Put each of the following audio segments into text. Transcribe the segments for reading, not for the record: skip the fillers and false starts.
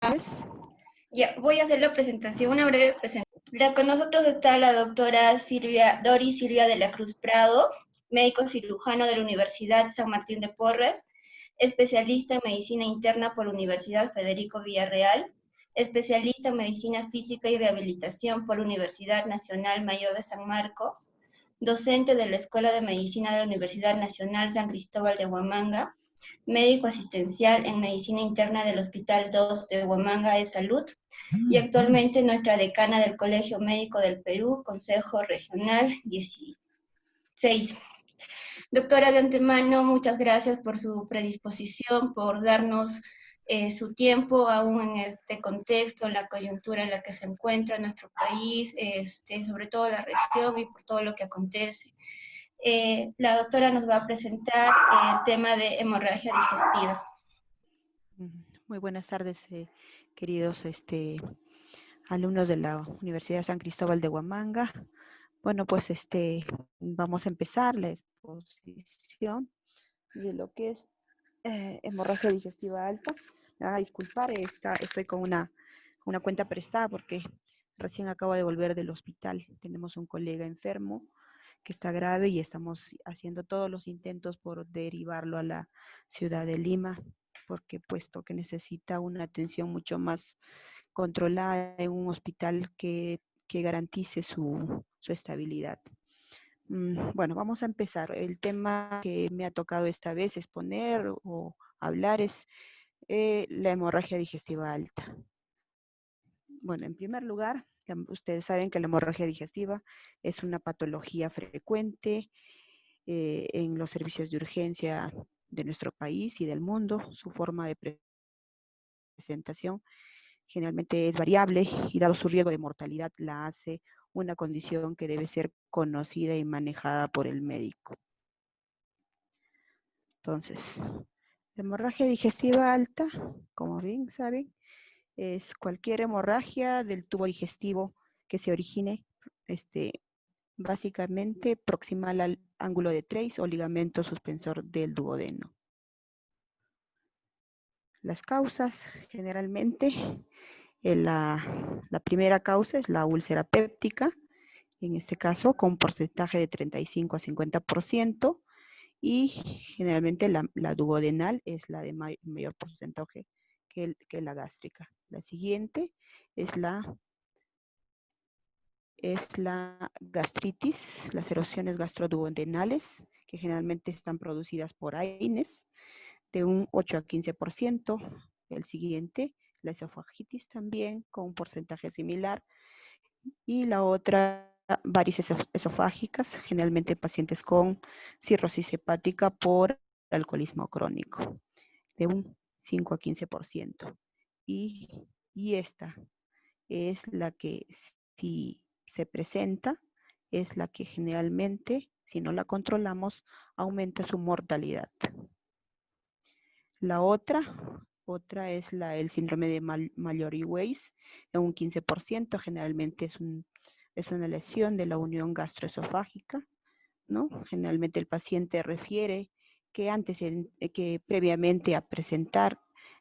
Pues, Ya, voy a hacer la presentación, una breve presentación. Con nosotros está la doctora Doris Silvia de la Cruz Prado, médico cirujano de la Universidad San Martín de Porres, especialista en medicina interna por la Universidad Federico Villarreal, especialista en medicina física y rehabilitación por la Universidad Nacional Mayor de San Marcos, docente de la Escuela de Medicina de la Universidad Nacional San Cristóbal de Huamanga, médico asistencial en medicina interna del Hospital 2 de Huamanga de Salud y actualmente nuestra decana del Colegio Médico del Perú, Consejo Regional 16. Doctora, de antemano, muchas gracias por su predisposición, por darnos su tiempo aún en este contexto, en la coyuntura en la que se encuentra nuestro país, sobre todo la región y por todo lo que acontece. La doctora nos va a presentar el tema de hemorragia digestiva. muy buenas tardes, queridos alumnos de la Universidad San Cristóbal de Huamanga. Bueno, pues vamos a empezar la exposición de lo que es hemorragia digestiva alta. Me van a disculpar, estoy con una cuenta prestada porque recién acabo de volver del hospital. Tenemos un colega enfermo que está grave y estamos haciendo todos los intentos por derivarlo a la ciudad de Lima, porque puesto que necesita una atención mucho más controlada en un hospital que garantice su estabilidad. Bueno, vamos a empezar. El tema que me ha tocado esta vez exponer o hablar es la hemorragia digestiva alta. Bueno, en primer lugar, ustedes saben que la hemorragia digestiva es una patología frecuente en los servicios de urgencia de nuestro país y del mundo. Su forma de presentación generalmente es variable y dado su riesgo de mortalidad la hace una condición que debe ser conocida y manejada por el médico. Entonces, la hemorragia digestiva alta, como bien saben, es cualquier hemorragia del tubo digestivo que se origine básicamente proximal al ángulo de Treis o ligamento suspensor del duodeno. Las causas, generalmente, la primera causa es la úlcera péptica, en este caso con un porcentaje de 35 a 50%, y generalmente la duodenal es la de mayor porcentaje que la gástrica. La siguiente es la gastritis, las erosiones gastroduodenales, que generalmente están producidas por AINES, de un 8 a 15%. El siguiente, la esofagitis también, con un porcentaje similar. Y la otra, varices esofágicas, generalmente pacientes con cirrosis hepática por alcoholismo crónico, de un 5 a 15%. Y esta es la que, si se presenta, es la que generalmente, si no la controlamos, aumenta su mortalidad. La otra es el síndrome de Mallory-Weiss, en un 15%, generalmente es una lesión de la unión gastroesofágica, ¿no? Generalmente el paciente refiere que que previamente a presentar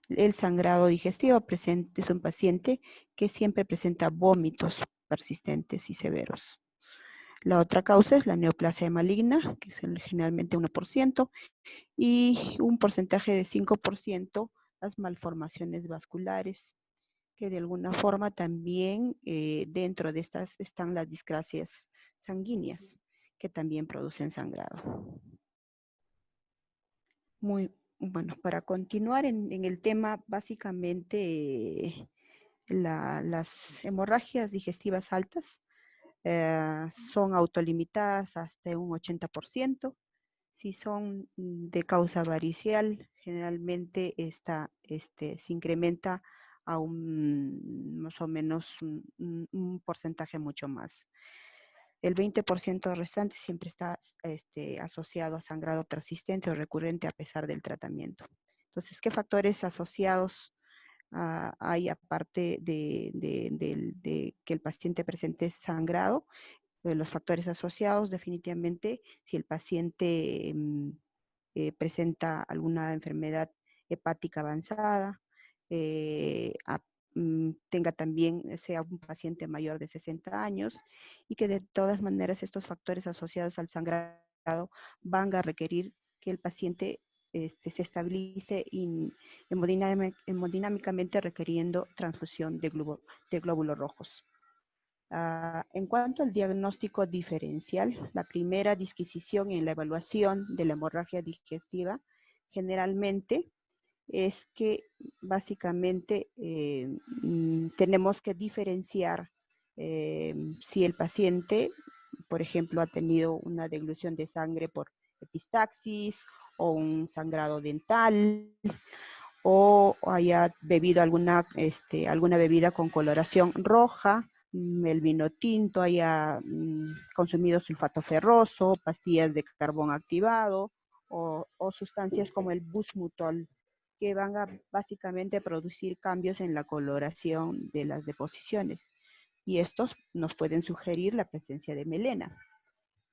el sangrado digestivo es un paciente que siempre presenta vómitos persistentes y severos. La otra causa es la neoplasia maligna, que es generalmente 1%, y un porcentaje de 5% las malformaciones vasculares, que de alguna forma también dentro de estas están las discrasias sanguíneas, que también producen sangrado. Muy bueno, para continuar en el tema, básicamente las hemorragias digestivas altas son autolimitadas hasta un 80%. Si son de causa varicial, generalmente se incrementa a más o menos un porcentaje mucho más. El 20% restante siempre está asociado a sangrado persistente o recurrente a pesar del tratamiento. Entonces, ¿qué factores asociados hay aparte de que el paciente presente sangrado? Los factores asociados, definitivamente, si el paciente presenta alguna enfermedad hepática avanzada, tenga también, sea un paciente mayor de 60 años y que de todas maneras estos factores asociados al sangrado van a requerir que el paciente se estabilice hemodinámicamente requiriendo transfusión de glóbulos rojos. En cuanto al diagnóstico diferencial, la primera disquisición en la evaluación de la hemorragia digestiva generalmente es que básicamente tenemos que diferenciar si el paciente, por ejemplo, ha tenido una deglución de sangre por epistaxis o un sangrado dental o haya bebido alguna bebida con coloración roja, el vino tinto, haya consumido sulfato ferroso, pastillas de carbón activado o sustancias como el busmutol, que van a básicamente producir cambios en la coloración de las deposiciones. Y estos nos pueden sugerir la presencia de melena.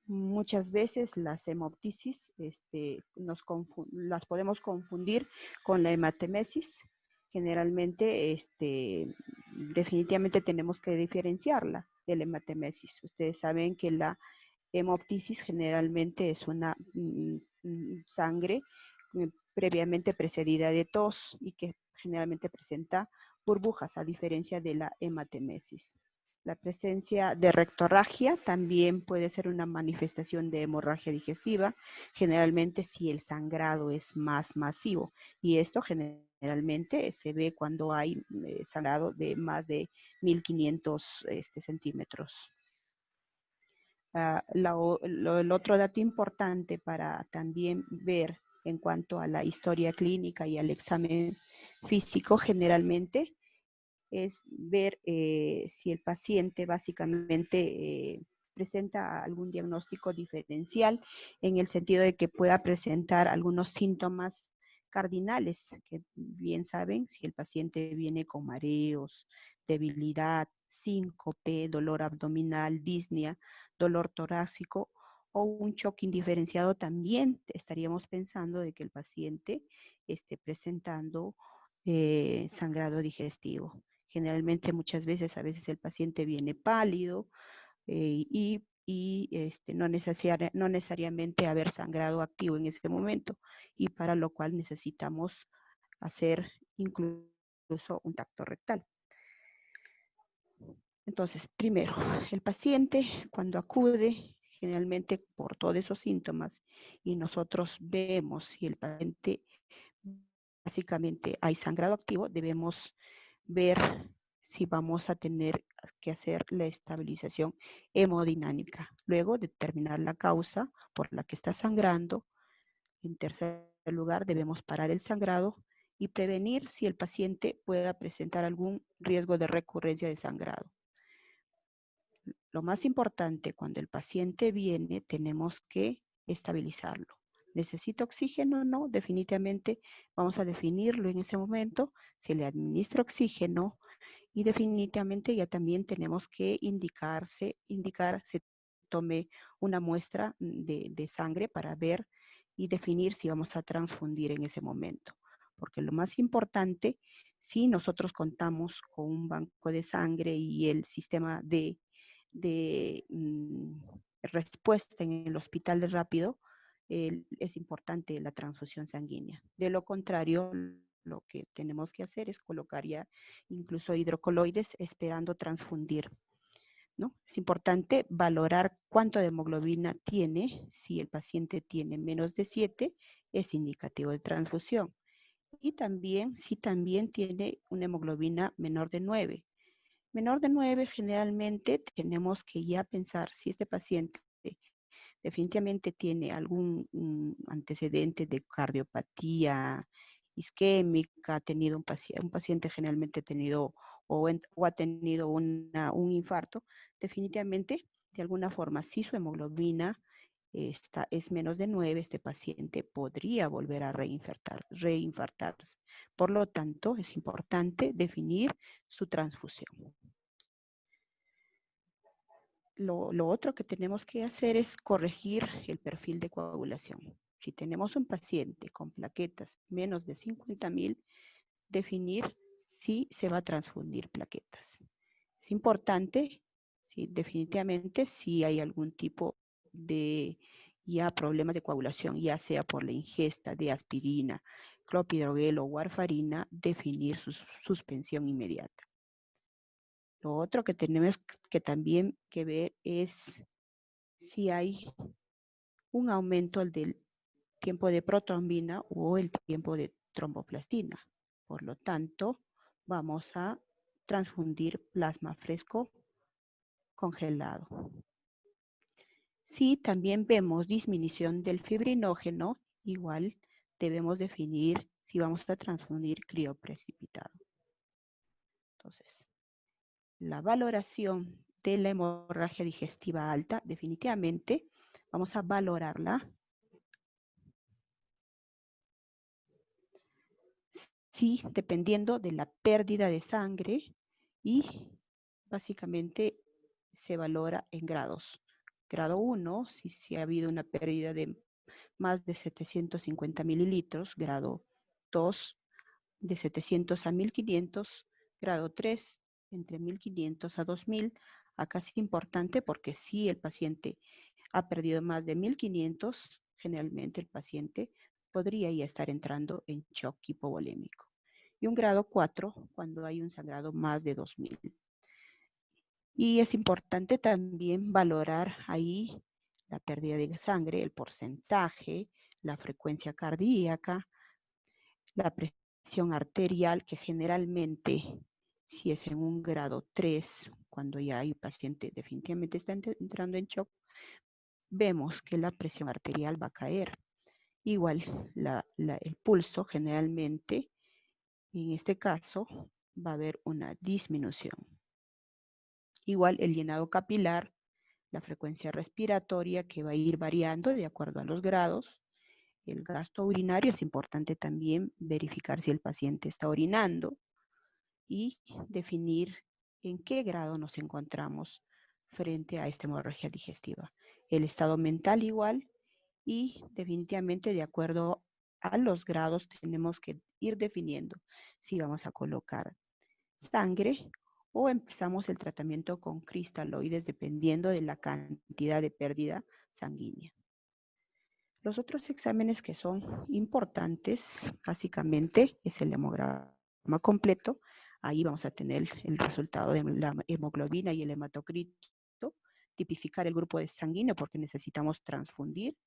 Muchas veces las hemoptisis las podemos confundir con la hematemesis. Generalmente, definitivamente tenemos que diferenciarla de la hematemesis. Ustedes saben que la hemoptisis generalmente es una sangre previamente precedida de tos y que generalmente presenta burbujas, a diferencia de la hematemesis. La presencia de rectorragia también puede ser una manifestación de hemorragia digestiva, generalmente si el sangrado es más masivo. Y esto generalmente se ve cuando hay sangrado de más de 1500 centímetros. El otro dato importante para también ver en cuanto a la historia clínica y al examen físico, generalmente es ver si el paciente básicamente presenta algún diagnóstico diferencial en el sentido de que pueda presentar algunos síntomas cardinales, que bien saben, si el paciente viene con mareos, debilidad, síncope, dolor abdominal, disnea, dolor torácico o un shock indiferenciado, también estaríamos pensando de que el paciente esté presentando sangrado digestivo. Generalmente, muchas veces, a veces el paciente viene pálido no necesariamente haber sangrado activo en ese momento, y para lo cual necesitamos hacer incluso un tacto rectal. Entonces, primero, el paciente cuando acude, generalmente por todos esos síntomas, y nosotros vemos si el paciente básicamente hay sangrado activo, debemos ver si vamos a tener que hacer la estabilización hemodinámica. Luego, determinar la causa por la que está sangrando. En tercer lugar, debemos parar el sangrado y prevenir si el paciente pueda presentar algún riesgo de recurrencia de sangrado. Lo más importante, cuando el paciente viene, tenemos que estabilizarlo. ¿Necesita oxígeno? No, definitivamente vamos a definirlo en ese momento. Se le administra oxígeno y definitivamente ya también tenemos que indicar, se tome una muestra de sangre para ver y definir si vamos a transfundir en ese momento. Porque lo más importante, si nosotros contamos con un banco de sangre y el sistema de respuesta en el hospital de rápido, es importante la transfusión sanguínea. De lo contrario, lo que tenemos que hacer es colocar ya incluso hidrocoloides esperando transfundir, ¿no? Es importante valorar cuánto de hemoglobina tiene. Si el paciente tiene menos de 7, es indicativo de transfusión. Y también si también tiene una hemoglobina menor de 9. Menor de 9, generalmente tenemos que ya pensar si este paciente definitivamente tiene algún antecedente de cardiopatía isquémica, ha tenido un paciente generalmente ha tenido o ha tenido un infarto. Definitivamente, de alguna forma, si su hemoglobina es menos de 9, este paciente podría volver a reinfartarse. Por lo tanto, es importante definir su transfusión. Lo otro que tenemos que hacer es corregir el perfil de coagulación. Si tenemos un paciente con plaquetas menos de 50,000, definir si se va a transfundir plaquetas. Es importante, sí, definitivamente, si hay algún tipo de ya problemas de coagulación, ya sea por la ingesta de aspirina, clopidogrel o warfarina, definir su suspensión inmediata. Lo otro que tenemos que también que ver es si hay un aumento del tiempo de protrombina o el tiempo de tromboplastina. Por lo tanto, vamos a transfundir plasma fresco congelado. Si también vemos disminución del fibrinógeno, igual debemos definir si vamos a transfundir crioprecipitado. Entonces, la valoración de la hemorragia digestiva alta, definitivamente vamos a valorarla sí, dependiendo de la pérdida de sangre y básicamente se valora en grados. Grado 1, si ha habido una pérdida de más de 750 mililitros. Grado 2, de 700 a 1500. Grado 3, entre 1500 a 2000. Acá es importante porque si el paciente ha perdido más de 1500, generalmente el paciente podría ya estar entrando en shock hipovolémico. Y un grado 4 cuando hay un sangrado más de 2000. Y es importante también valorar ahí la pérdida de sangre, el porcentaje, la frecuencia cardíaca, la presión arterial, que generalmente, si es en un grado 3, cuando ya hay paciente definitivamente está entrando en shock, vemos que la presión arterial va a caer. Igual el pulso generalmente, en este caso, va a haber una disminución. Igual el llenado capilar, la frecuencia respiratoria que va a ir variando de acuerdo a los grados. El gasto urinario es importante también verificar si el paciente está orinando y definir en qué grado nos encontramos frente a esta hemorragia digestiva. El estado mental igual y definitivamente de acuerdo a los grados tenemos que ir definiendo si vamos a colocar sangre o empezamos el tratamiento con cristaloides dependiendo de la cantidad de pérdida sanguínea. Los otros exámenes que son importantes, básicamente, es el hemograma completo. Ahí vamos a tener el resultado de la hemoglobina y el hematocrito, tipificar el grupo de sanguíneo porque necesitamos transfundir,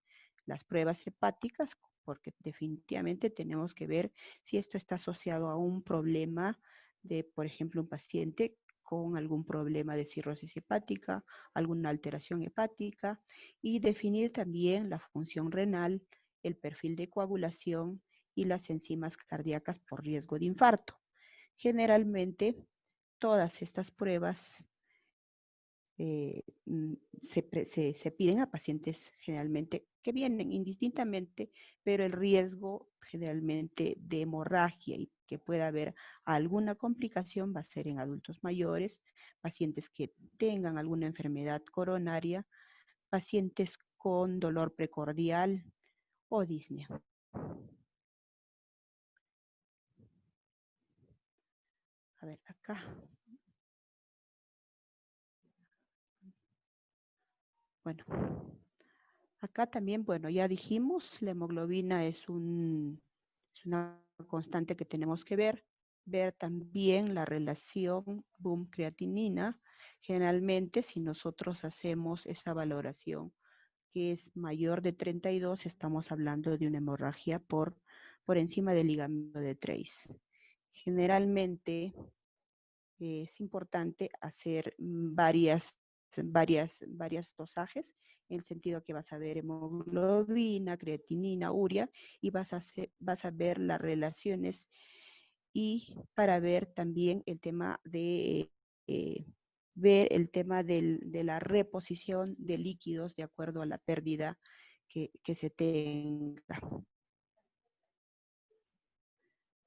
las pruebas hepáticas, porque definitivamente tenemos que ver si esto está asociado a un problema de, por ejemplo, un paciente con algún problema de cirrosis hepática, alguna alteración hepática, y definir también la función renal, el perfil de coagulación y las enzimas cardíacas por riesgo de infarto. Generalmente, todas estas pruebas se piden a pacientes generalmente que vienen indistintamente, pero el riesgo generalmente de hemorragia y que pueda haber alguna complicación va a ser en adultos mayores, pacientes que tengan alguna enfermedad coronaria, pacientes con dolor precordial o disnea. A ver, acá. Bueno, acá también, bueno, ya dijimos, la hemoglobina es una constante que tenemos que ver también la relación BUM-creatinina. Generalmente, si nosotros hacemos esa valoración que es mayor de 32, estamos hablando de una hemorragia por encima del ligamento de Treis. Generalmente es importante hacer varias dosajes, en el sentido que vas a ver hemoglobina, creatinina, urea, y vas a ver las relaciones y para ver también el tema de ver el tema de la reposición de líquidos de acuerdo a la pérdida que se tenga.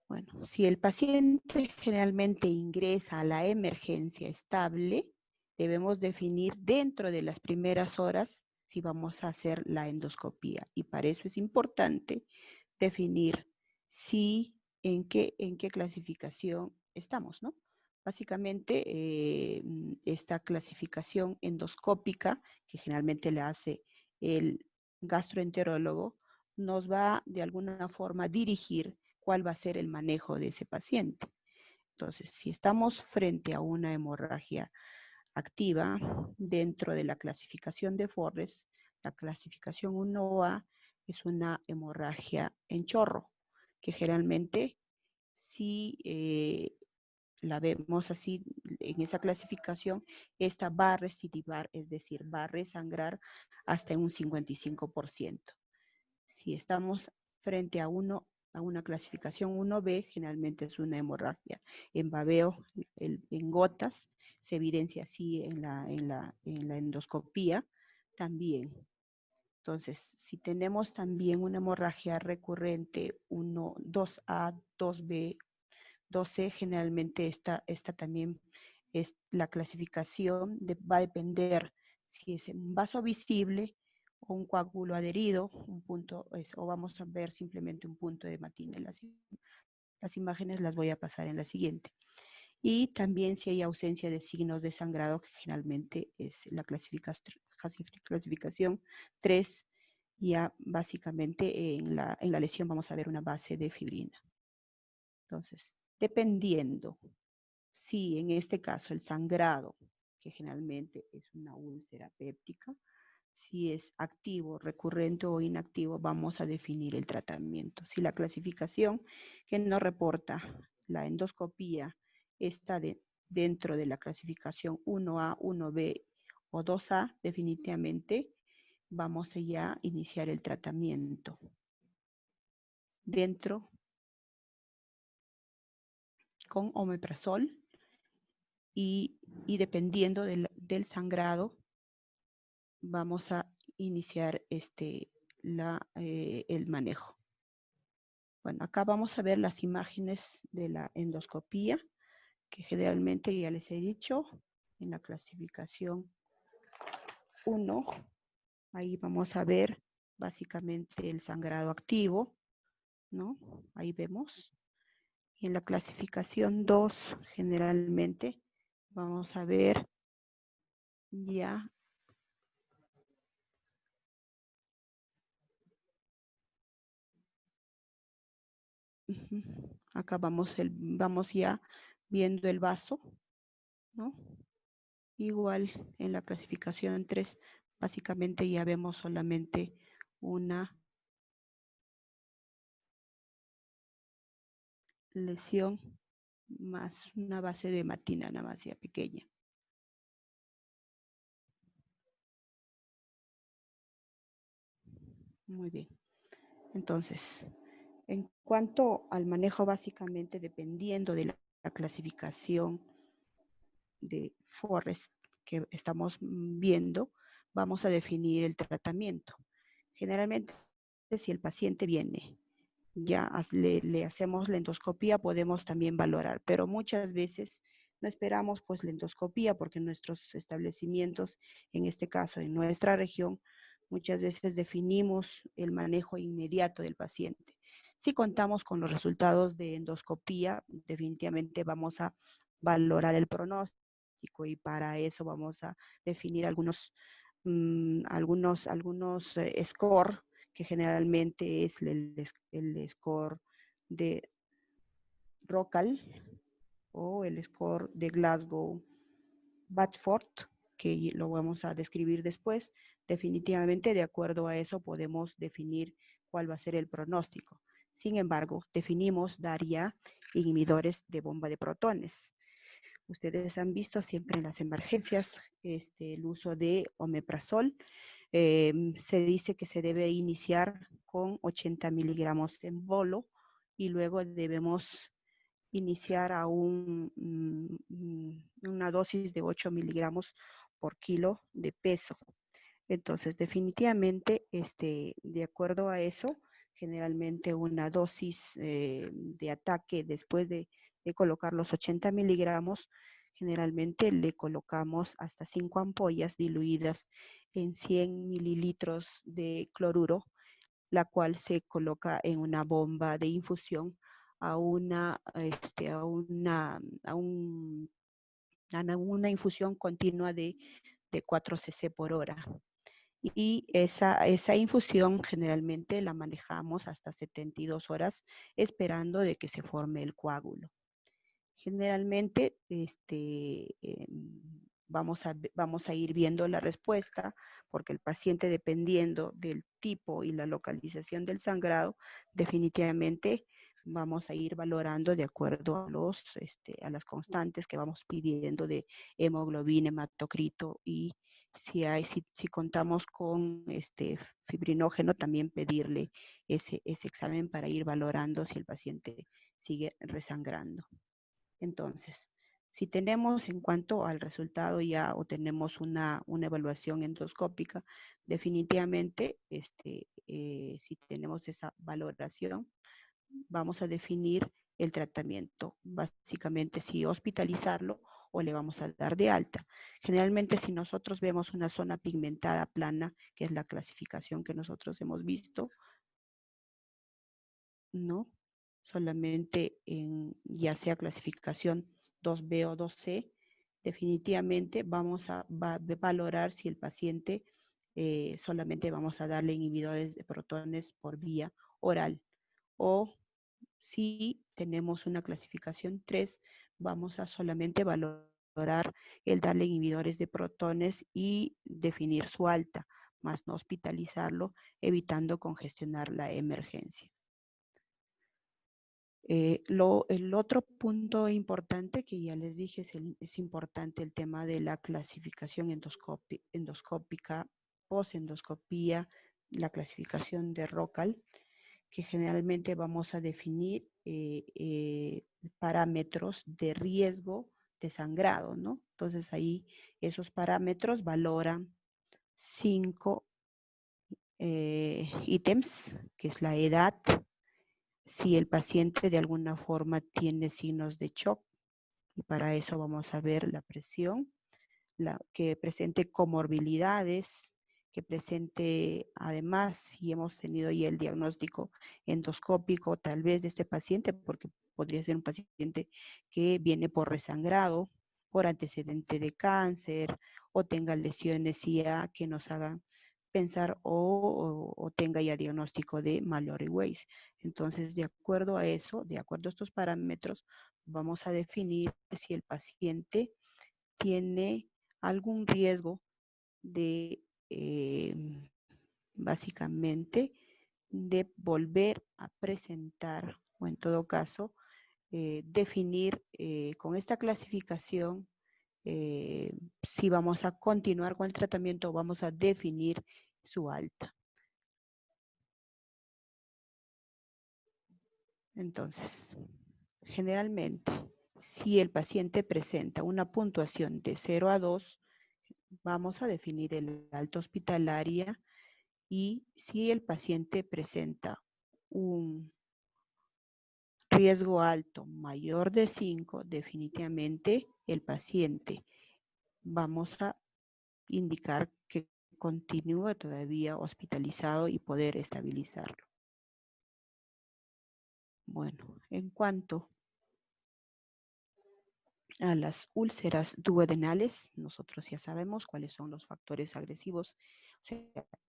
Bueno, si el paciente generalmente ingresa a la emergencia estable, debemos definir dentro de las primeras horas si vamos a hacer la endoscopía. Y para eso es importante definir si en qué clasificación estamos, ¿no? Básicamente, esta clasificación endoscópica, que generalmente le hace el gastroenterólogo, nos va de alguna forma a dirigir cuál va a ser el manejo de ese paciente. Entonces, si estamos frente a una hemorragia activa dentro de la clasificación de Forres, la clasificación 1A es una hemorragia en chorro, que generalmente si la vemos así en esa clasificación, esta va a recidivar, es decir, va a resangrar hasta en un 55%. Si estamos frente a una clasificación 1B, generalmente es una hemorragia en babeo, en gotas, se evidencia así en la endoscopía también. Entonces, si tenemos también una hemorragia recurrente 2A, 2B, 2C, generalmente esta también es la clasificación, va a depender si es un vaso visible o un coágulo adherido, un punto, o vamos a ver simplemente un punto de hematina. Las imágenes las voy a pasar en la siguiente. Y también si hay ausencia de signos de sangrado, que generalmente es la clasificación 3, ya básicamente en la lesión vamos a ver una base de fibrina. Entonces, dependiendo si en este caso el sangrado, que generalmente es una úlcera péptica, si es activo, recurrente o inactivo, vamos a definir el tratamiento. Si la clasificación que nos reporta la endoscopía está dentro de la clasificación 1A, 1B o 2A, definitivamente vamos a ya iniciar el tratamiento dentro con omeprazol y dependiendo del sangrado vamos a iniciar el manejo. Bueno, acá vamos a ver las imágenes de la endoscopía, que generalmente ya les he dicho, en la clasificación 1, ahí vamos a ver básicamente el sangrado activo, ¿no? Ahí vemos. Y en la clasificación 2, generalmente vamos a ver ya acá vamos ya viendo el vaso, ¿no? Igual en la clasificación 3, básicamente ya vemos solamente una lesión más una base de hematina, nada más ya pequeña. Muy bien. Entonces, en cuanto al manejo, básicamente dependiendo de la clasificación de Forrest que estamos viendo, vamos a definir el tratamiento. Generalmente, si el paciente viene, ya le hacemos la endoscopía, podemos también valorar, pero muchas veces no esperamos pues la endoscopía porque nuestros establecimientos, en este caso en nuestra región, muchas veces definimos el manejo inmediato del paciente. Si contamos con los resultados de endoscopía, definitivamente vamos a valorar el pronóstico y para eso vamos a definir algunos score, que generalmente es el score de Rocal o el score de Glasgow Batford, que lo vamos a describir después. Definitivamente, de acuerdo a eso, podemos definir cuál va a ser el pronóstico. Sin embargo, definimos dar ya inhibidores de bomba de protones. Ustedes han visto siempre en las emergencias el uso de omeprazol. Se dice que se debe iniciar con 80 miligramos en bolo y luego debemos iniciar a una dosis de 8 miligramos por kilo de peso. Entonces, definitivamente, de acuerdo a eso, generalmente una dosis de ataque después de colocar los 80 miligramos, generalmente le colocamos hasta 5 ampollas diluidas en 100 mililitros de cloruro, la cual se coloca en una bomba de infusión a una infusión continua de 4 cc por hora. Y esa infusión generalmente la manejamos hasta 72 horas esperando de que se forme el coágulo. Generalmente vamos a ir viendo la respuesta porque el paciente, dependiendo del tipo y la localización del sangrado, definitivamente vamos a ir valorando de acuerdo a las constantes que vamos pidiendo de hemoglobina, hematocrito, y si contamos con fibrinógeno, también pedirle ese examen para ir valorando si el paciente sigue resangrando. Entonces, si tenemos en cuanto al resultado ya o tenemos una evaluación endoscópica, definitivamente si tenemos esa valoración, vamos a definir el tratamiento. Básicamente, si hospitalizarlo o le vamos a dar de alta. Generalmente, si nosotros vemos una zona pigmentada plana, que es la clasificación que nosotros hemos visto, ¿no? Solamente ya sea clasificación 2B o 2C, definitivamente vamos a valorar si el paciente solamente vamos a darle inhibidores de protones por vía oral, o si tenemos una clasificación 3, vamos a solamente valorar el darle inhibidores de protones y definir su alta, más no hospitalizarlo, evitando congestionar la emergencia. El otro punto importante que ya les dije es importante el tema de la clasificación endoscópica, posendoscopía, la clasificación de ROCAL, que generalmente vamos a definir parámetros de riesgo de sangrado, ¿no? Entonces ahí esos parámetros valoran 5 ítems, que es la edad, si el paciente de alguna forma tiene signos de shock, y para eso vamos a ver la presión, que presente comorbilidades, que presente, además, si hemos tenido ya el diagnóstico endoscópico tal vez de este paciente, porque podría ser un paciente que viene por resangrado, por antecedente de cáncer, o tenga lesiones IA que nos hagan pensar o tenga ya diagnóstico de Mallory Weiss. Entonces, de acuerdo a eso, de acuerdo a estos parámetros, vamos a definir si el paciente tiene algún riesgo de, básicamente, de volver a presentar, o en todo caso, definir con esta clasificación si vamos a continuar con el tratamiento o vamos a definir su alta. Entonces, generalmente, si el paciente presenta una puntuación de 0 a 2, vamos a definir el alta hospitalaria, y si el paciente presenta un riesgo alto mayor de 5, definitivamente el paciente vamos a indicar que continúe todavía hospitalizado y poder estabilizarlo. Bueno, en cuanto a las úlceras duodenales, nosotros ya sabemos cuáles son los factores agresivos, o sea,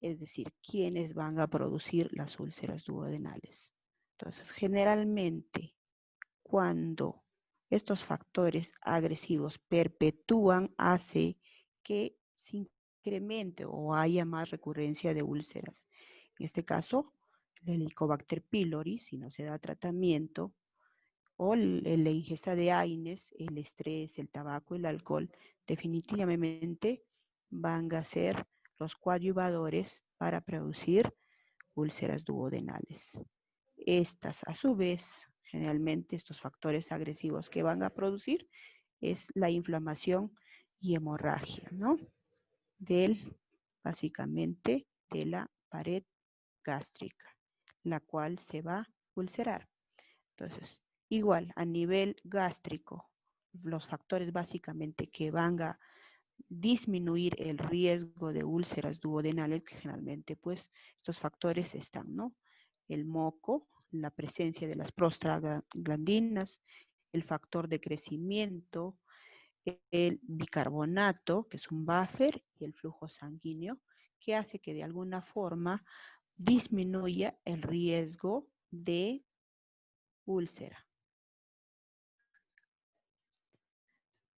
es decir, quiénes van a producir las úlceras duodenales. Entonces, generalmente, cuando estos factores agresivos perpetúan, hace que se incremente o haya más recurrencia de úlceras. En este caso, el Helicobacter pylori, si no se da tratamiento, o la ingesta de AINES, el estrés, el tabaco, el alcohol, definitivamente van a ser los coadyuvadores para producir úlceras duodenales. Estas, a su vez, generalmente estos factores agresivos que van a producir es la inflamación y hemorragia, ¿no? Básicamente, de la pared gástrica, la cual se va a ulcerar. Entonces, igual, a nivel gástrico, los factores básicamente que van a disminuir el riesgo de úlceras duodenales, que generalmente pues estos factores están, ¿no? El moco, la presencia de las prostaglandinas, el factor de crecimiento, el bicarbonato, que es un buffer, y el flujo sanguíneo, que hace que de alguna forma disminuya el riesgo de úlcera.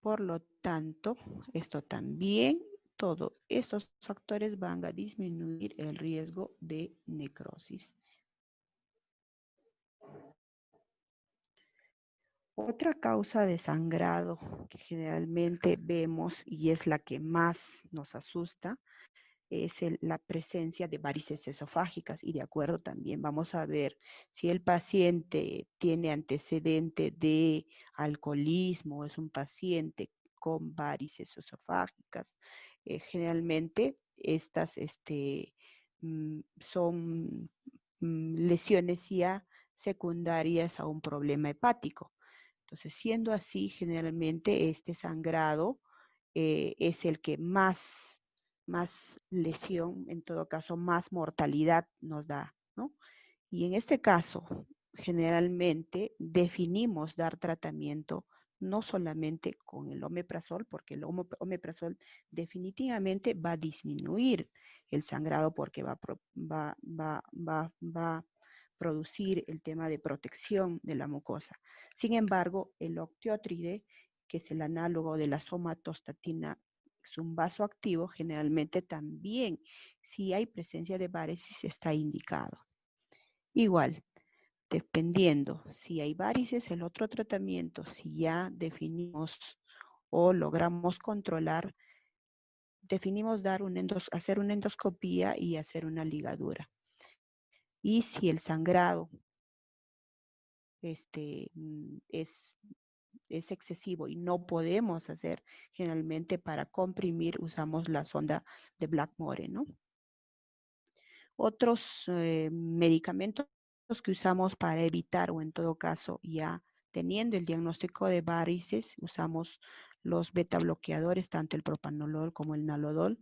Por lo tanto, esto también, todos estos factores van a disminuir el riesgo de necrosis. Otra causa de sangrado que generalmente vemos y es la que más nos asusta es la presencia de varices esofágicas y de acuerdo también vamos a ver si el paciente tiene antecedente de alcoholismo, es un paciente con varices esofágicas. Generalmente estas son lesiones ya secundarias a un problema hepático. Entonces, siendo así, generalmente este sangrado es el que más lesión, en todo caso, más mortalidad nos da, ¿no? Y en este caso, generalmente definimos dar tratamiento no solamente con el omeprazol, porque el omeprazol definitivamente va a disminuir el sangrado porque va a producir el tema de protección de la mucosa. Sin embargo, el octiotride, que es el análogo de la somatostatina, es un vasoactivo, generalmente también, si hay presencia de varices, está indicado. Igual, dependiendo si hay varices, el otro tratamiento, si ya definimos o logramos controlar, definimos hacer una endoscopía y hacer una ligadura. Y si el sangrado es excesivo y no podemos hacer, generalmente para comprimir usamos la sonda de Blackmore, ¿no? Otros medicamentos que usamos para evitar o en todo caso ya teniendo el diagnóstico de varices, usamos los beta bloqueadores, tanto el propanolol como el nalodol.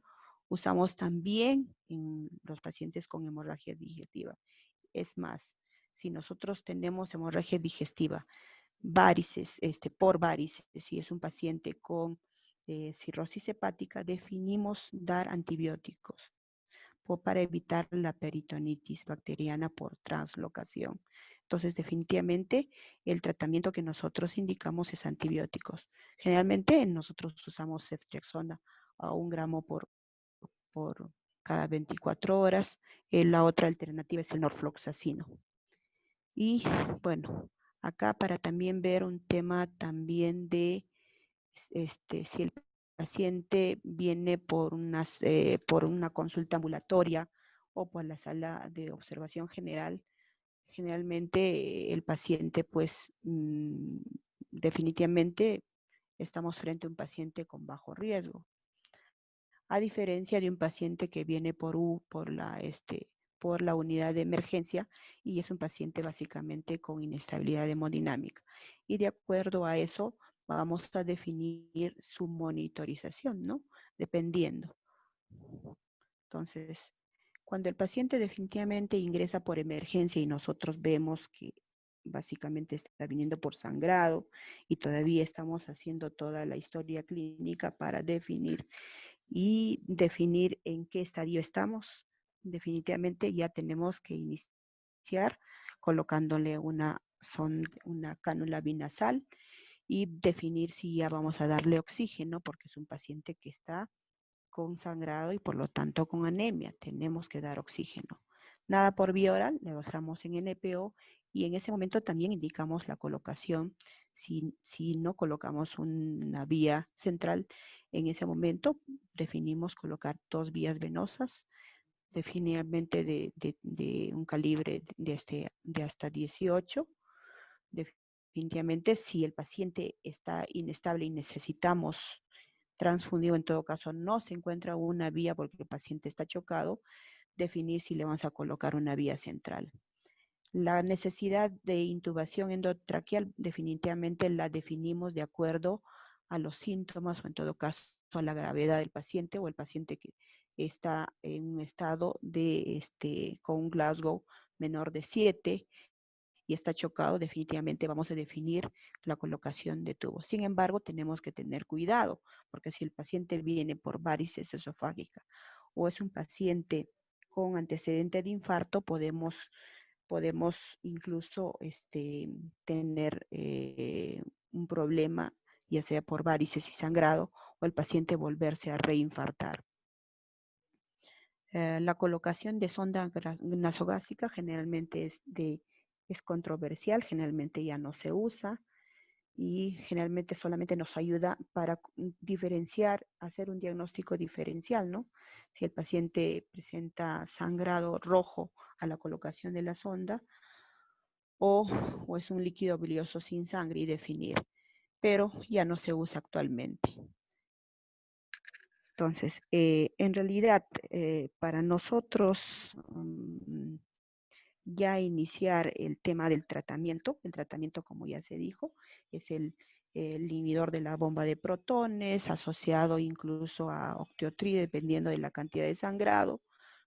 Usamos también en los pacientes con hemorragia digestiva. Es más, si nosotros tenemos hemorragia digestiva, varices, por varices, si es un paciente con cirrosis hepática, definimos dar antibióticos para evitar la peritonitis bacteriana por translocación. Entonces, definitivamente, el tratamiento que nosotros indicamos es antibióticos. Generalmente, nosotros usamos ceftriaxona a 1 gramo por cada 24 horas. La otra alternativa es el norfloxacino. Y, bueno, acá para también ver un tema también de si el paciente viene por una consulta ambulatoria o por la sala de observación general, generalmente el paciente pues definitivamente estamos frente a un paciente con bajo riesgo. A diferencia de un paciente que viene por la unidad de emergencia y es un paciente básicamente con inestabilidad hemodinámica. Y de acuerdo a eso vamos a definir su monitorización, ¿no? Dependiendo. Entonces, cuando el paciente definitivamente ingresa por emergencia y nosotros vemos que básicamente está viniendo por sangrado y todavía estamos haciendo toda la historia clínica para definir en qué estadio estamos, definitivamente ya tenemos que iniciar colocándole una cánula binasal y definir si ya vamos a darle oxígeno, porque es un paciente que está con sangrado y por lo tanto con anemia. Tenemos que dar oxígeno. Nada por vía oral, le bajamos en NPO y en ese momento también indicamos la colocación. Si no colocamos una vía central, en ese momento definimos colocar 2 vías venosas, definitivamente de un calibre de hasta 18. Definitivamente, si el paciente está inestable y necesitamos transfundido, en todo caso no se encuentra una vía porque el paciente está chocado, definir si le vamos a colocar una vía central. La necesidad de intubación endotraqueal definitivamente la definimos de acuerdo a los síntomas o en todo caso a la gravedad del paciente o el paciente que está en un estado con un Glasgow menor de 7, y está chocado, definitivamente vamos a definir la colocación de tubo. Sin embargo, tenemos que tener cuidado, porque si el paciente viene por varices esofágica o es un paciente con antecedente de infarto, podemos incluso tener un problema, ya sea por varices y sangrado, o el paciente volverse a reinfartar. La colocación de sonda nasogástrica generalmente es controversial, generalmente ya no se usa y generalmente solamente nos ayuda para diferenciar, hacer un diagnóstico diferencial, ¿no? Si el paciente presenta sangrado rojo a la colocación de la sonda o es un líquido bilioso sin sangre y definir, pero ya no se usa actualmente. Entonces, en realidad, para nosotros ya iniciar el tema del tratamiento, el tratamiento, como ya se dijo, es el inhibidor de la bomba de protones, asociado incluso a octiotril, dependiendo de la cantidad de sangrado.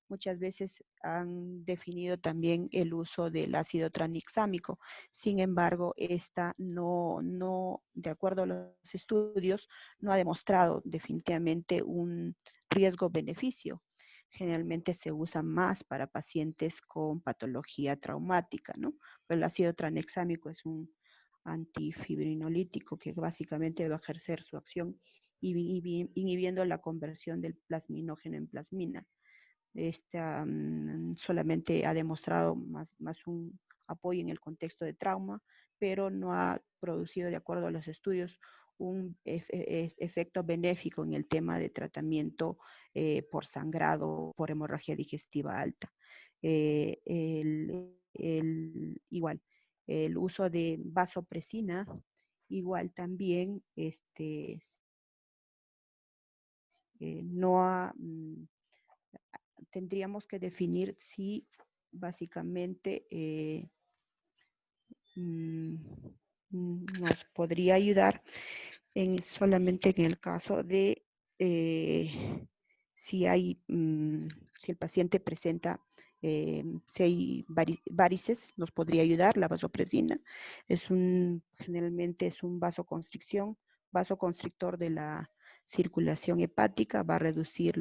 Muchas veces han definido también el uso del ácido tranexámico. Sin embargo, esta de acuerdo a los estudios, no ha demostrado definitivamente un riesgo-beneficio. Generalmente se usa más para pacientes con patología traumática, ¿no? Pero el ácido tranexámico es un antifibrinolítico que básicamente va a ejercer su acción inhibiendo la conversión del plasminógeno en plasmina. Esta solamente ha demostrado más un apoyo en el contexto de trauma, pero no ha producido, de acuerdo a los estudios, un efecto benéfico en el tema de tratamiento por sangrado, por hemorragia digestiva alta. Igual, el uso de vasopresina, igual también no ha tendríamos que definir si básicamente nos podría ayudar solamente en el caso de si el paciente presenta, si hay varices, nos podría ayudar la vasopresina. Generalmente es un vasoconstrictor de la circulación hepática, va a reducir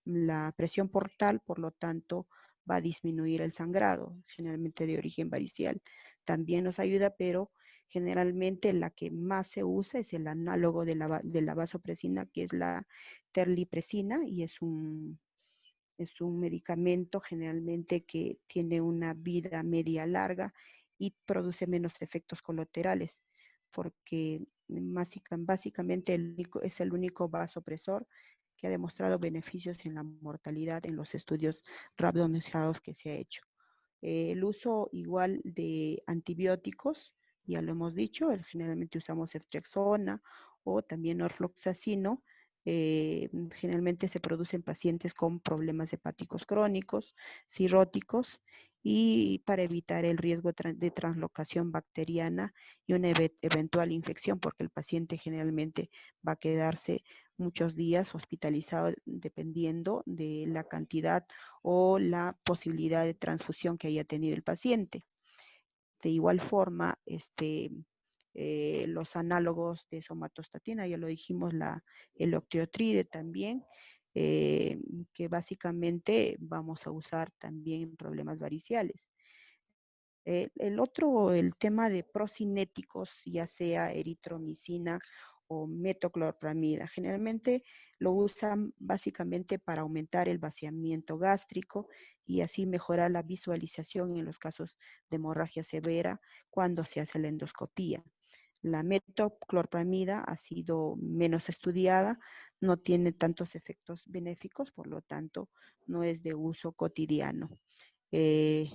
la presión portal, por lo tanto va a disminuir el sangrado, generalmente de origen varicial. También nos ayuda, pero generalmente la que más se usa es el análogo de la vasopresina, que es la terlipresina, y es un medicamento generalmente que tiene una vida media larga y produce menos efectos colaterales, porque básicamente es el único vasopresor que ha demostrado beneficios en la mortalidad en los estudios randomizados que se ha hecho. El uso igual de antibióticos, ya lo hemos dicho, generalmente usamos ceftriaxona o también orfloxacino. Generalmente se produce en pacientes con problemas hepáticos crónicos, cirróticos, y para evitar el riesgo de translocación bacteriana y una eventual infección, porque el paciente generalmente va a quedarse muchos días hospitalizado dependiendo de la cantidad o la posibilidad de transfusión que haya tenido el paciente. De igual forma, los análogos de somatostatina, ya lo dijimos, el octiotride también, que básicamente vamos a usar también en problemas variciales. El tema de procinéticos, ya sea eritromicina o metoclopramida, generalmente lo usan básicamente para aumentar el vaciamiento gástrico y así mejorar la visualización en los casos de hemorragia severa cuando se hace la endoscopía. La metoclopramida ha sido menos estudiada, no tiene tantos efectos benéficos, por lo tanto, no es de uso cotidiano. Eh,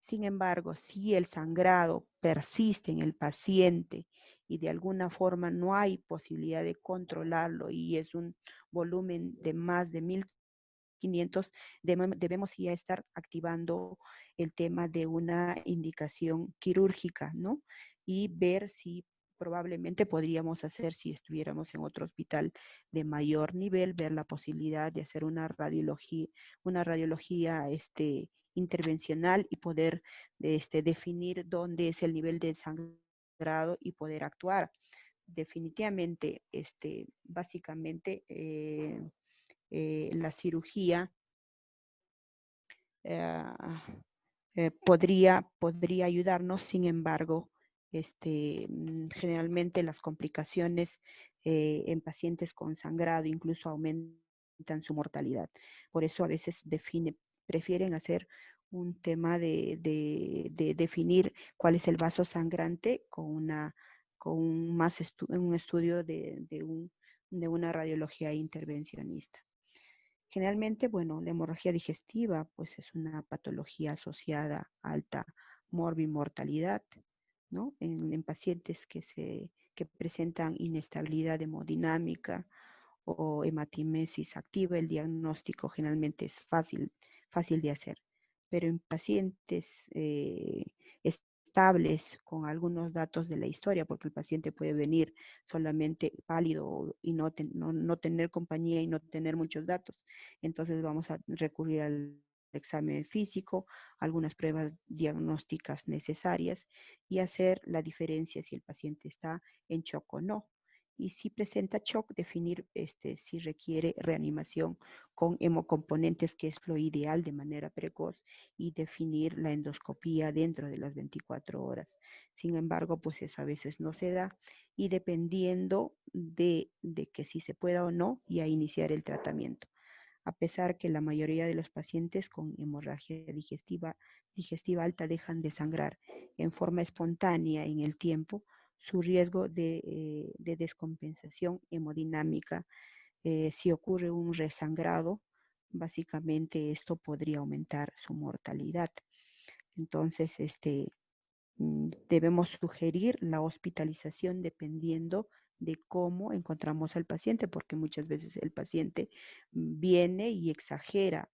Sin embargo, si el sangrado persiste en el paciente y de alguna forma no hay posibilidad de controlarlo y es un volumen de más de 1500, debemos ya estar activando el tema de una indicación quirúrgica, ¿no? Y ver si probablemente podríamos hacer si estuviéramos en otro hospital de mayor nivel, ver la posibilidad de hacer una radiología intervencional y poder definir dónde es el nivel de sangrado y poder actuar. Definitivamente, básicamente, la cirugía eh, podría ayudarnos. Sin embargo, generalmente las complicaciones en pacientes con sangrado incluso aumentan su mortalidad. Por eso a veces prefieren hacer un tema de definir cuál es el vaso sangrante con un estudio de una radiología intervencionista. Generalmente, bueno, la hemorragia digestiva pues es una patología asociada a alta morbimortalidad, ¿no? En pacientes que presentan inestabilidad hemodinámica o hematimesis activa, el diagnóstico generalmente es fácil de hacer. Pero en pacientes estables con algunos datos de la historia, porque el paciente puede venir solamente pálido y no tener compañía y no tener muchos datos, entonces vamos a recurrir al examen físico, algunas pruebas diagnósticas necesarias y hacer la diferencia si el paciente está en shock o no. Y si presenta shock, definir si requiere reanimación con hemocomponentes, que es lo ideal de manera precoz, y definir la endoscopía dentro de las 24 horas. Sin embargo, pues eso a veces no se da, y dependiendo de que si se pueda o no, ya iniciar el tratamiento. A pesar que la mayoría de los pacientes con hemorragia digestiva alta dejan de sangrar en forma espontánea en el tiempo, su riesgo de descompensación hemodinámica, si ocurre un resangrado, básicamente esto podría aumentar su mortalidad. Entonces, debemos sugerir la hospitalización dependiendo de cómo encontramos al paciente, porque muchas veces el paciente viene y exagera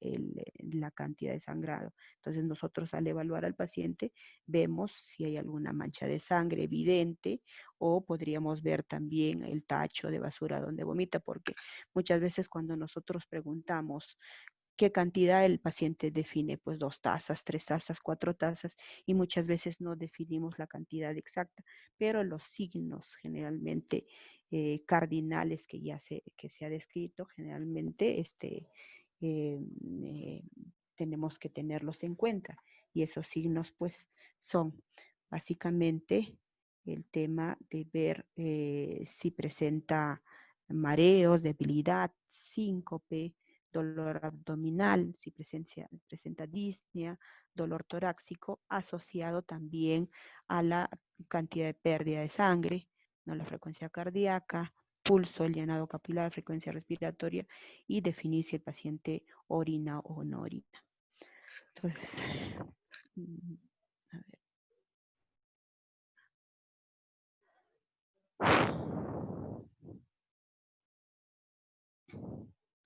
la cantidad de sangrado. Entonces nosotros, al evaluar al paciente, vemos si hay alguna mancha de sangre evidente, o podríamos ver también el tacho de basura donde vomita, porque muchas veces cuando nosotros preguntamos qué cantidad, el paciente define, pues 2 tazas, 3 tazas, 4 tazas, y muchas veces no definimos la cantidad exacta, pero los signos generalmente cardinales que se ha descrito, generalmente eh, eh, tenemos que tenerlos en cuenta. Y esos signos pues son básicamente el tema de ver si presenta mareos, debilidad, síncope, dolor abdominal, si presenta disnea, dolor torácico, asociado también a la cantidad de pérdida de sangre, ¿no? La frecuencia cardíaca, pulso, el llenado capilar, frecuencia respiratoria, y definir si el paciente orina o no orina. Entonces, a ver.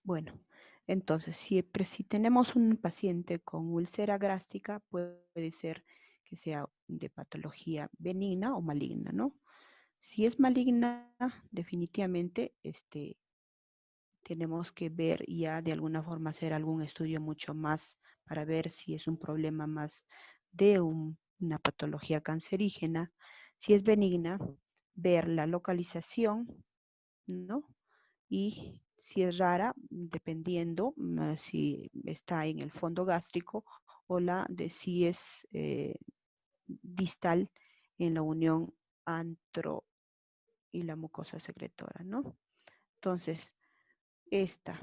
Bueno, entonces, si tenemos un paciente con úlcera gástrica, puede ser que sea de patología benigna o maligna, ¿no? Si es maligna, definitivamente tenemos que ver ya de alguna forma, hacer algún estudio mucho más para ver si es un problema más de una patología cancerígena. Si es benigna, ver la localización, ¿no? Y si es rara, dependiendo si está en el fondo gástrico, o de si es distal en la unión antro y la mucosa secretora, ¿no? Entonces, esta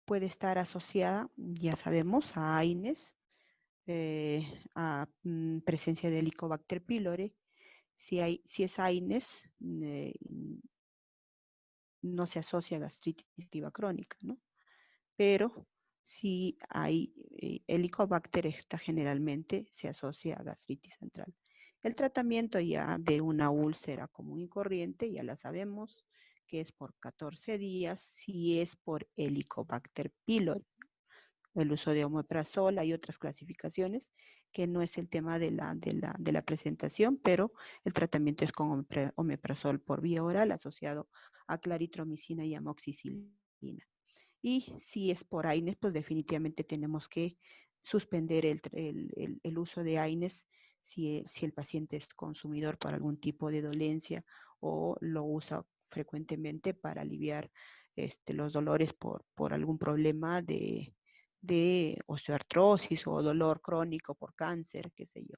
puede estar asociada, ya sabemos, a AINES, a presencia de Helicobacter pylori. Si es AINES, no se asocia a gastritis digestiva crónica, ¿no? Pero si hay Helicobacter, esta generalmente se asocia a gastritis central. El tratamiento ya de una úlcera común y corriente, ya la sabemos, que es por 14 días, si es por Helicobacter pylori. El uso de omeprazol, hay otras clasificaciones que no es el tema de la presentación, pero el tratamiento es con omeprazol por vía oral asociado a claritromicina y amoxicilina. Y si es por AINES, pues definitivamente tenemos que suspender el uso de AINES si el paciente es consumidor por algún tipo de dolencia o lo usa frecuentemente para aliviar los dolores por algún problema de osteoartrosis o dolor crónico por cáncer, qué sé yo.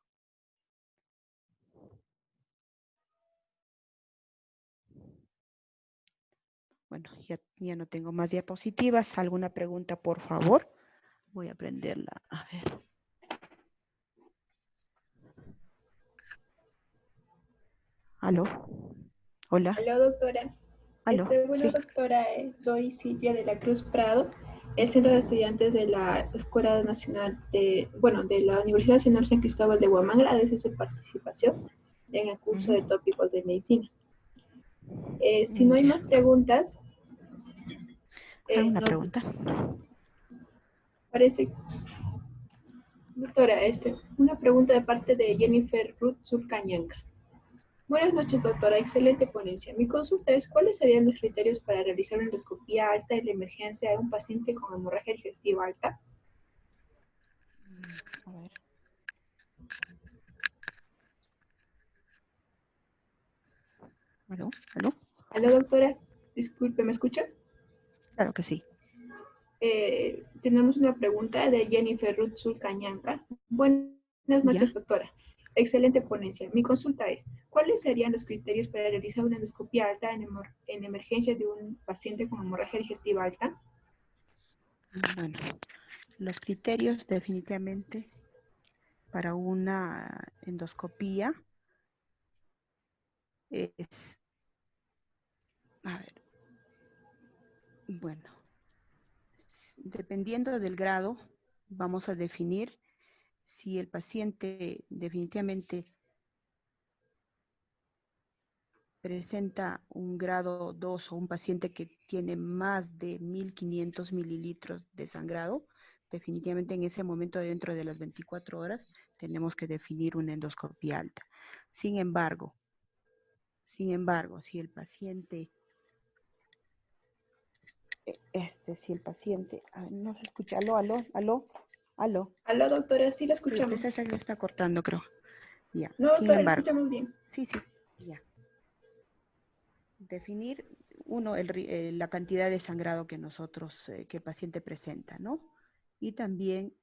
Bueno, ya no tengo más diapositivas. ¿Alguna pregunta, por favor? Voy a prenderla. A ver. ¿Aló? Hola. Aló, doctora. ¿Aló? Bueno, Sí. doctora Doris Silvia de la Cruz Prado, el Centro de Estudiantes de la Escuela Nacional de la Universidad Nacional San Cristóbal de Huamanga, agradece su participación en el curso de tópicos de medicina. Si no hay Ya. más preguntas, ¿Alguna nos pregunta? parece, doctora, una pregunta de parte de Jennifer Ruth Zulcañanca. Buenas noches, doctora. Excelente ponencia. Mi consulta es, ¿cuáles serían los criterios para realizar una endoscopía alta en la emergencia de un paciente con hemorragia digestiva alta? A ver. ¿Aló? ¿Aló? Aló, doctora. Disculpe, ¿me escucha? Claro que sí. Tenemos una pregunta de Jennifer Ruth Zulcañanca. Buenas ¿Ya? noches, doctora. Excelente ponencia. Mi consulta es, ¿cuáles serían los criterios para realizar una endoscopia alta en emergencia de un paciente con hemorragia digestiva alta? Bueno, los criterios definitivamente para una endoscopía es, a ver, bueno, dependiendo del grado, vamos a definir si el paciente definitivamente presenta un grado 2 o un paciente que tiene más de 1500 mililitros de sangrado, definitivamente en ese momento dentro de las 24 horas tenemos que definir una endoscopia alta. Sin embargo, si el paciente, no se escucha, aló, Aló, doctora, sí la creo que escuchamos. esa lo está cortando, creo. Ya, No, sin doctora, la embargo, escuchamos bien. sí, ya. Definir, uno, la cantidad de sangrado que que el paciente presenta, ¿no? Y también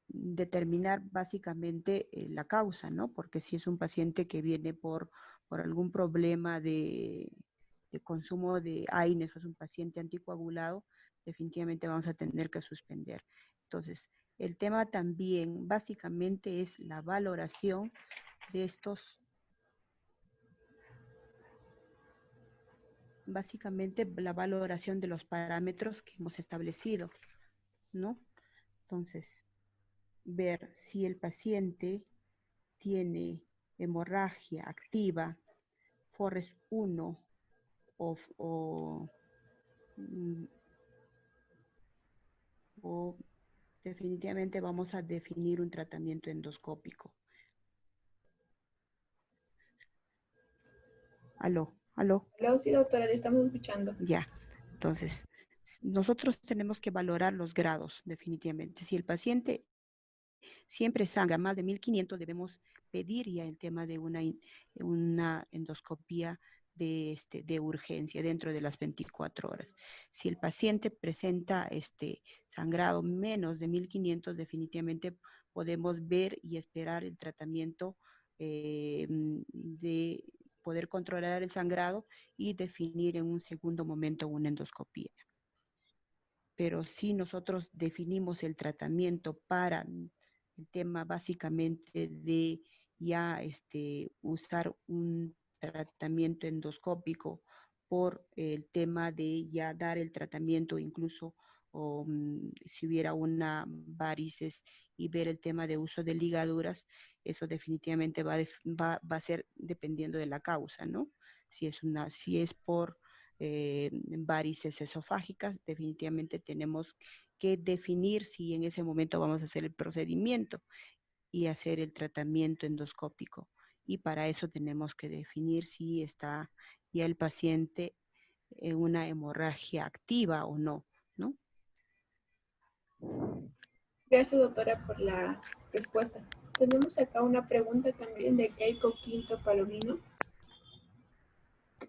determinar básicamente la causa, ¿no? Porque si es un paciente que viene por algún problema de consumo de AINES o es un paciente anticoagulado, definitivamente vamos a tener que suspender. Entonces, el tema también básicamente es la valoración de estos, básicamente la valoración de los parámetros que hemos establecido, ¿no? Entonces, ver si el paciente tiene hemorragia activa, Forrest 1 o, mm, o definitivamente vamos a definir un tratamiento endoscópico. Aló. Aló, sí, doctora, le estamos escuchando. Ya, entonces, nosotros tenemos que valorar los grados, definitivamente. Si el paciente siempre sangra más de 1500, debemos pedir ya el tema de una endoscopía de urgencia dentro de las 24 horas. Si el paciente presenta sangrado menos de 1500, definitivamente podemos ver y esperar el tratamiento de poder controlar el sangrado y definir en un segundo momento una endoscopía. Pero si nosotros definimos el tratamiento para el tema básicamente de ya usar un tratamiento endoscópico por el tema de ya dar el tratamiento incluso si hubiera una varices y ver el tema de uso de ligaduras, eso definitivamente va a ser dependiendo de la causa, ¿no? Si es por varices esofágicas, definitivamente tenemos que definir si en ese momento vamos a hacer el procedimiento y hacer el tratamiento endoscópico. Y para eso tenemos que definir si está ya el paciente en una hemorragia activa o no, ¿no? Gracias, doctora, por la respuesta. Tenemos acá una pregunta también de Keiko Quinto Palomino.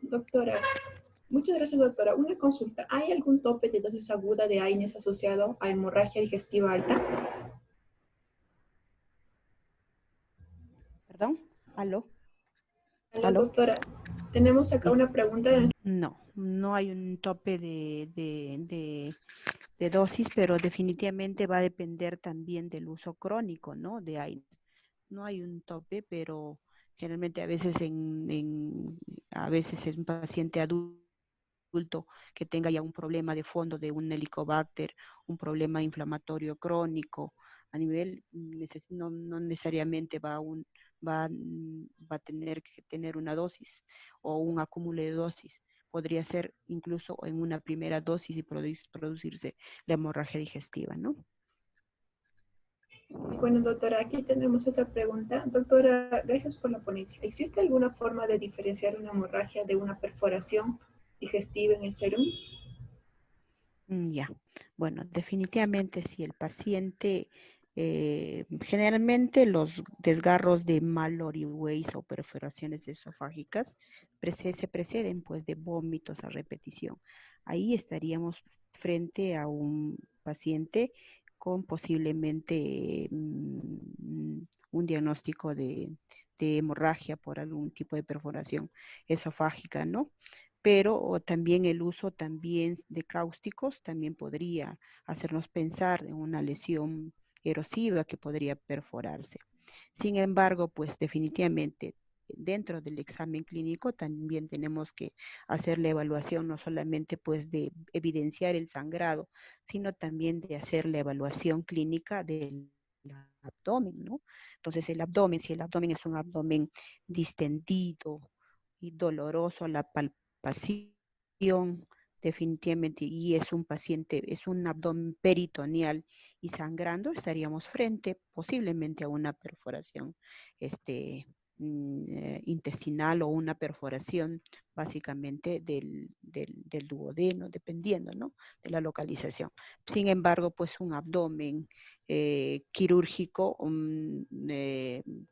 Doctora, muchas gracias, doctora. Una consulta. ¿Hay algún tope de dosis aguda de AINES asociado a hemorragia digestiva alta? ¿Perdón? ¿Aló? Hola, ¿Aló? doctora. Tenemos acá Sí. una pregunta. No, no hay un tope de dosis, pero definitivamente va a depender también del uso crónico, ¿no? De AINES. No hay un tope, pero generalmente a veces a veces es un paciente adulto que tenga ya un problema de fondo de un helicobacter, un problema inflamatorio crónico, a nivel, no necesariamente va a tener que tener una dosis o un acúmulo de dosis. Podría ser incluso en una primera dosis y producirse la hemorragia digestiva, ¿no? Bueno, doctora, aquí tenemos otra pregunta. Doctora, gracias por la ponencia. ¿Existe alguna forma de diferenciar una hemorragia de una perforación digestiva en el serum? Ya, bueno, definitivamente si el paciente, generalmente los desgarros de Mallory Weiss o perforaciones esofágicas se preceden pues de vómitos a repetición. Ahí estaríamos frente a un paciente con posiblemente un diagnóstico de hemorragia por algún tipo de perforación esofágica, ¿no? Pero o también el uso también de cáusticos también podría hacernos pensar en una lesión erosiva que podría perforarse. Sin embargo, pues definitivamente dentro del examen clínico también tenemos que hacer la evaluación no solamente pues de evidenciar el sangrado, sino también de hacer la evaluación clínica del abdomen, ¿no? Entonces el abdomen, si el abdomen es un abdomen distendido y doloroso a la palpación, definitivamente, y es un paciente, es un abdomen peritoneal y sangrando, estaríamos frente posiblemente a una perforación intestinal o una perforación básicamente del duodeno, dependiendo, ¿no? De la localización. Sin embargo, pues un abdomen quirúrgico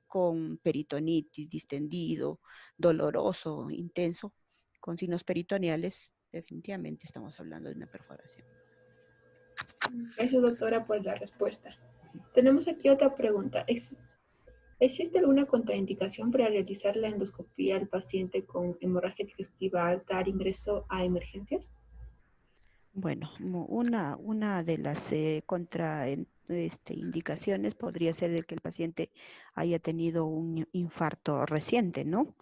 con peritonitis, distendido, doloroso, intenso, con signos peritoneales, definitivamente estamos hablando de una perforación. Gracias, doctora, por la respuesta. Tenemos aquí otra pregunta. ¿Existe alguna contraindicación para realizar la endoscopía al paciente con hemorragia digestiva alta al ingreso a emergencias? Bueno, una de las indicaciones podría ser de que el paciente haya tenido un infarto reciente, ¿no?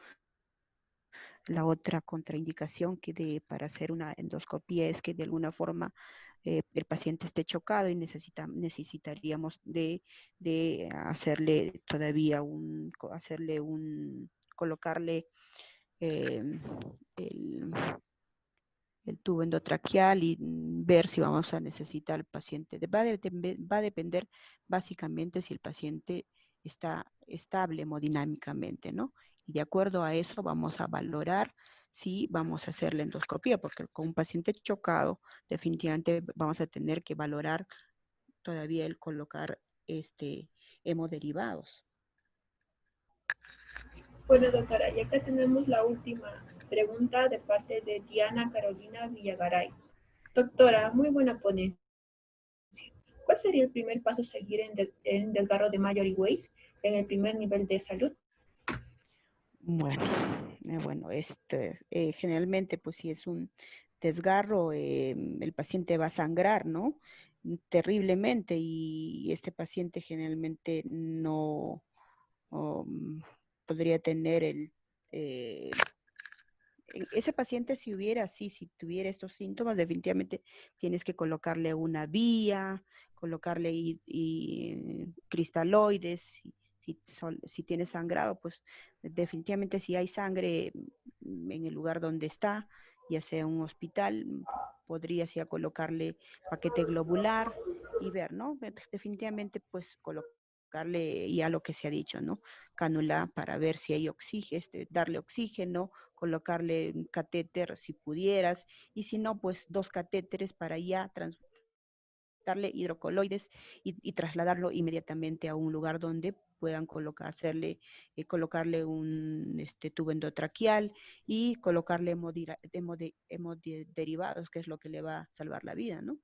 La otra contraindicación para hacer una endoscopía es que de alguna forma el paciente esté chocado y necesitaríamos de hacerle todavía colocarle eh, el, el tubo endotraqueal y ver si vamos a necesitar al paciente. Va a depender básicamente si el paciente está estable hemodinámicamente, ¿no? Y de acuerdo a eso vamos a valorar si vamos a hacer la endoscopía, porque con un paciente chocado definitivamente vamos a tener que valorar todavía el colocar hemoderivados. Bueno, doctora, y acá tenemos la última pregunta de parte de Diana Carolina Villagaray. Doctora, muy buena ponencia. ¿Cuál sería el primer paso a seguir en desgarro de Mallory Weiss en el primer nivel de salud? Bueno, generalmente, pues si es un desgarro, el paciente va a sangrar, ¿no? Terriblemente, y este paciente generalmente no um, podría tener ese paciente si tuviera estos síntomas, definitivamente tienes que colocarle una vía, colocarle cristaloides, si tiene sangrado, pues definitivamente si hay sangre en el lugar donde está, ya sea un hospital, podrías ya colocarle paquete globular y ver, ¿no? Definitivamente, pues colocarle ya lo que se ha dicho, ¿no? Cánula para ver si hay oxígeno, darle oxígeno, colocarle un catéter si pudieras, y si no, pues 2 catéteres para ya darle hidrocoloides y trasladarlo inmediatamente a un lugar donde puedan colocarle un tubo endotraqueal y colocarle hemoderivados, que es lo que le va a salvar la vida, ¿no?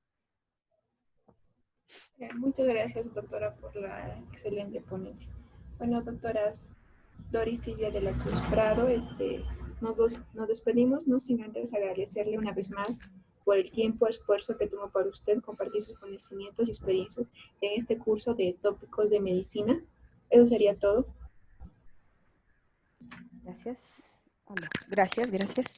Muchas gracias, doctora, por la excelente ponencia. Bueno, doctoras Doris Silvia de la Cruz Prado, nos despedimos, no sin antes agradecerle una vez más por el tiempo, esfuerzo que tomó para usted compartir sus conocimientos y experiencias en este curso de tópicos de medicina. Eso sería todo. Gracias. Gracias.